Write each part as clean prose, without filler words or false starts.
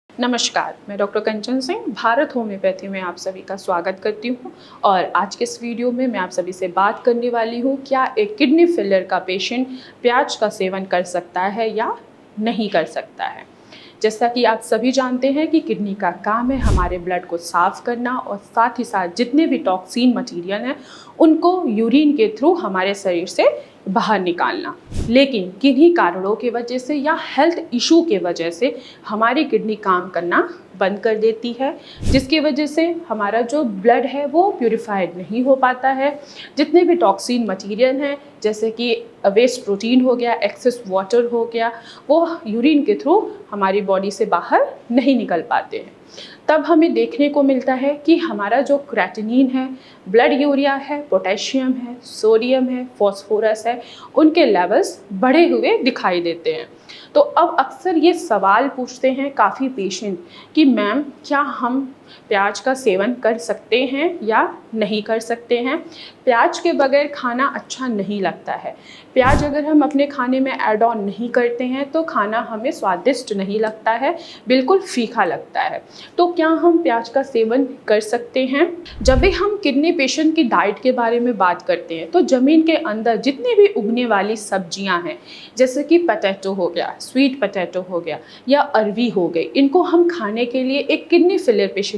नमस्कार, मैं डॉक्टर कंचन सिंह भारत होम्योपैथी में आप सभी का स्वागत करती हूँ। और आज के इस वीडियो में मैं आप सभी से बात करने वाली हूँ, क्या एक किडनी फेलियर का पेशेंट प्याज का सेवन कर सकता है या नहीं कर सकता है। जैसा कि आप सभी जानते हैं कि किडनी का काम है हमारे ब्लड को साफ करना और साथ ही साथ जितने भी टॉक्सिन मटेरियल हैं उनको यूरिन के थ्रू हमारे शरीर से बाहर निकालना। लेकिन किन्हीं कारणों की वजह से या हेल्थ इशू के वजह से हमारी किडनी काम करना बंद कर देती है, जिसकी वजह से हमारा जो ब्लड है वो प्यूरिफाइड नहीं हो पाता है। जितने भी टॉक्सिन मटेरियल हैं जैसे कि वेस्ट प्रोटीन हो गया, एक्सेस वाटर हो गया, वो यूरिन के थ्रू हमारी बॉडी से बाहर नहीं निकल पाते हैं। तब हमें देखने को मिलता है कि हमारा जो क्रेटिनिन है, ब्लड यूरिया है, पोटेशियम है, सोडियम है, फॉस्फोरस है, उनके लेवल्स बढ़े हुए दिखाई देते हैं। तो अब अक्सर ये सवाल पूछते हैं काफ़ी पेशेंट कि मैम क्या हम प्याज का सेवन कर सकते हैं या नहीं कर सकते हैं। प्याज के बगैर खाना अच्छा नहीं लगता है। प्याज अगर हम अपने खाने में ऐड ऑन नहीं करते हैं तो खाना हमें स्वादिष्ट नहीं लगता है, बिल्कुल फीका लगता है। तो क्या हम प्याज का सेवन कर सकते हैं। जब भी हम किडनी पेशेंट की डाइट के बारे में बात करते हैं तो ज़मीन के अंदर जितनी भी उगने वाली सब्जियां हैं जैसे कि पोटैटो हो गया, स्वीट पोटैटो हो गया या अरवी हो गई, इनको हम खाने के लिए एक किडनी फेलियर पेशेंट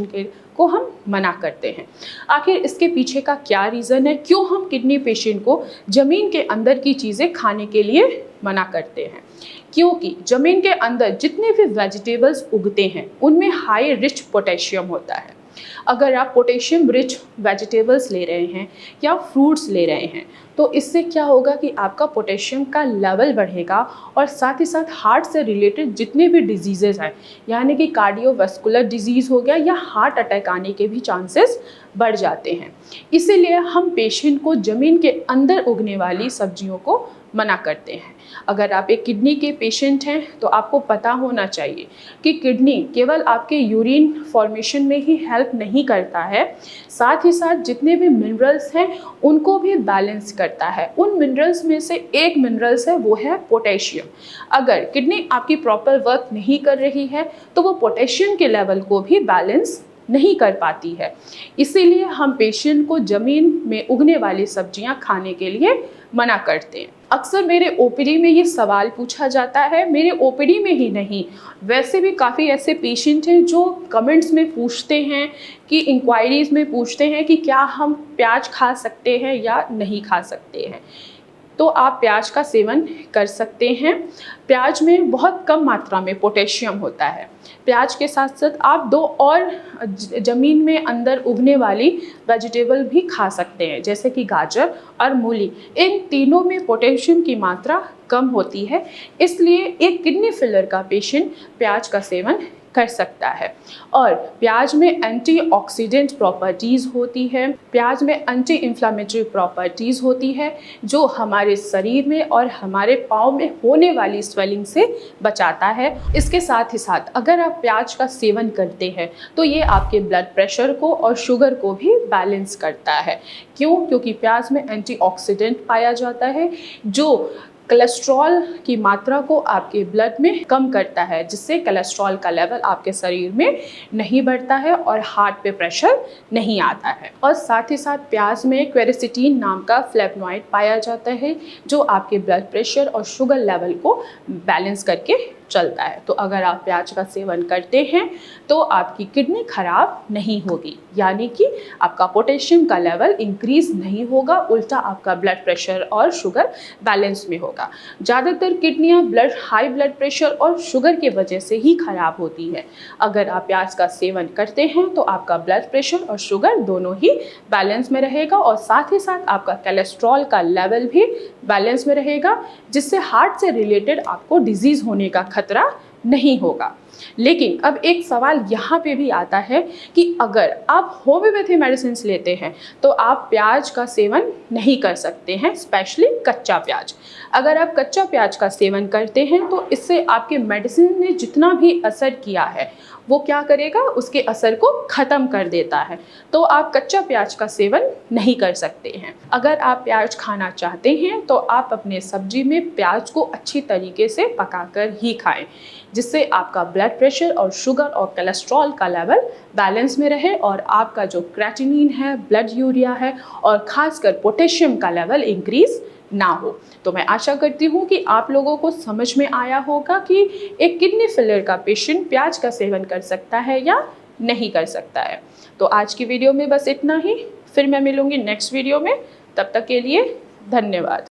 को हम मना करते हैं। आखिर इसके पीछे का क्या रीज़न है, क्यों हम किडनी पेशेंट को ज़मीन के अंदर की चीज़ें खाने के लिए मना करते हैं। क्योंकि ज़मीन के अंदर जितने भी वेजिटेबल्स उगते हैं उनमें हाई रिच पोटेशियम होता है। अगर आप पोटेशियम रिच वेजिटेबल्स ले रहे हैं या फ्रूट्स ले रहे हैं तो इससे क्या होगा कि आपका पोटेशियम का लेवल बढ़ेगा और साथ ही साथ हार्ट से रिलेटेड जितने भी डिजीज़ेज हैं यानी कि कार्डियोवास्कुलर डिजीज़ हो गया या हार्ट अटैक आने के भी चांसेस बढ़ जाते हैं। इसीलिए हम पेशेंट को ज़मीन के अंदर उगने वाली सब्जियों को मना करते हैं। अगर आप एक किडनी के पेशेंट हैं तो आपको पता होना चाहिए कि किडनी केवल आपके यूरिन फॉर्मेशन में ही हेल्प नहीं करता है, साथ ही साथ जितने भी मिनरल्स हैं उनको भी बैलेंस करता है। उन मिनरल्स में से एक मिनरल्स है वो है पोटेशियम। अगर किडनी आपकी प्रॉपर वर्क नहीं कर रही है तो वो पोटेशियम के लेवल को भी बैलेंस नहीं कर पाती है। इसीलिए हम पेशेंट को ज़मीन में उगने वाली सब्जियां खाने के लिए मना करते हैं। अक्सर मेरे ओपीडी में ये सवाल पूछा जाता है, मेरे ओपीडी में ही नहीं वैसे भी काफ़ी ऐसे पेशेंट हैं जो कमेंट्स में पूछते हैं कि इंक्वायरीज़ में पूछते हैं कि क्या हम प्याज खा सकते हैं या नहीं खा सकते हैं। तो आप प्याज का सेवन कर सकते हैं। प्याज में बहुत कम मात्रा में पोटेशियम होता है। प्याज के साथ साथ आप दो और ज़मीन में अंदर उगने वाली वेजिटेबल भी खा सकते हैं जैसे कि गाजर और मूली। इन तीनों में पोटेशियम की मात्रा कम होती है, इसलिए एक किडनी फेलियर का पेशेंट प्याज का सेवन कर सकता है। और प्याज में एंटीऑक्सीडेंट प्रॉपर्टीज़ होती है, प्याज में एंटी इन्फ्लामेटरी प्रॉपर्टीज़ होती है जो हमारे शरीर में और हमारे पाँव में होने वाली स्वेलिंग से बचाता है। इसके साथ ही साथ अगर आप प्याज का सेवन करते हैं तो ये आपके ब्लड प्रेशर को और शुगर को भी बैलेंस करता है। क्यों? क्योंकि प्याज में एंटीऑक्सीडेंट पाया जाता है जो कोलेस्ट्रॉल की मात्रा को आपके ब्लड में कम करता है, जिससे कोलेस्ट्रॉल का लेवल आपके शरीर में नहीं बढ़ता है और हार्ट पे प्रेशर नहीं आता है। और साथ ही साथ प्याज में क्वेरसिटीन नाम का फ्लेवोनॉइड पाया जाता है जो आपके ब्लड प्रेशर और शुगर लेवल को बैलेंस करके चलता है। तो अगर आप प्याज का सेवन करते हैं तो आपकी किडनी खराब नहीं होगी, यानी कि आपका पोटेशियम का लेवल इंक्रीज नहीं होगा, उल्टा आपका ब्लड प्रेशर और शुगर बैलेंस में होगा। ज़्यादातर किडनियाँ हाई ब्लड प्रेशर और शुगर की वजह से ही खराब होती है। अगर आप प्याज का सेवन करते हैं तो आपका ब्लड प्रेशर और शुगर दोनों ही बैलेंस में रहेगा और साथ ही साथ आपका कोलेस्ट्रॉल का लेवल भी बैलेंस में रहेगा, जिससे हार्ट से रिलेटेड आपको डिजीज़ होने का खतरा नहीं होगा। लेकिन अब एक सवाल यहाँ पे भी आता है कि अगर आप होम्योपैथी मेडिसिन लेते हैं तो आप प्याज का सेवन नहीं कर सकते हैं, स्पेशली कच्चा प्याज। अगर आप कच्चा प्याज का सेवन करते हैं तो इससे आपके मेडिसिन ने जितना भी असर किया है वो क्या करेगा, उसके असर को ख़त्म कर देता है। तो आप कच्चा प्याज का सेवन नहीं कर सकते हैं। अगर आप प्याज खाना चाहते हैं तो आप अपने सब्जी में प्याज को अच्छी तरीके से पकाकर ही खाएं, जिससे आपका ब्लड प्रेशर और शुगर और कोलेस्ट्रॉल का लेवल बैलेंस में रहे और आपका जो क्रेटिनिन है, ब्लड यूरिया है और खासकर पोटेशियम का लेवल इंक्रीज ना हो। तो मैं आशा करती हूँ कि आप लोगों को समझ में आया होगा कि एक किडनी फेलियर का पेशेंट प्याज का सेवन कर सकता है या नहीं कर सकता है। तो आज की वीडियो में बस इतना ही, फिर मैं मिलूँगी नेक्स्ट वीडियो में। तब तक के लिए धन्यवाद।